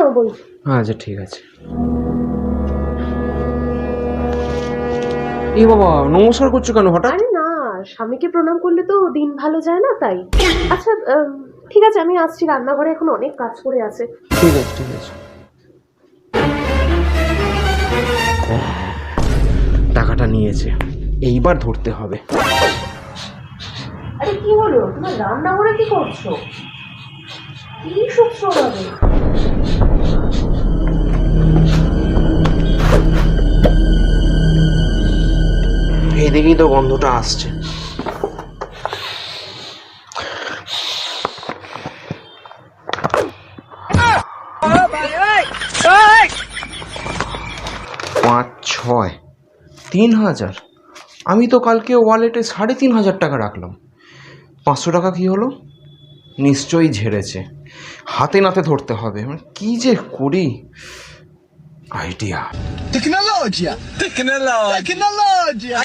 নাও বই। আচ্ছা ঠিক আছে। এই বাবা, নমস্কার করছো কেন হঠাৎ? আরে না, স্বামীকে প্রণাম করলে তো দিন ভালো যায় না, তাই। আচ্ছা ঠিক আছে, আমি আসছি, রান্নাঘরে এখন অনেক কাজ করে আছে। ঠিক আছে ঠিক আছে। টাকাটা নিয়েছে, এইবার ধরতে হবে। আরে কি হলো, তোমার রান্নাঘরে কি করছো? কি শুকছো হবে? এদিকেই তো গন্ধটা আসছে। পাঁচ ছয় 3,000। আমি তো কালকে ওয়ালেটে 3,500 টাকা রাখলাম। 500 টাকা কি হলো? নিশ্চয়ই ঝেড়েছে। হাতে নাতে ধরতে হবে। কি যে করি। আইডিয়া। Tecnologia! Tecnologia! Tecnologia!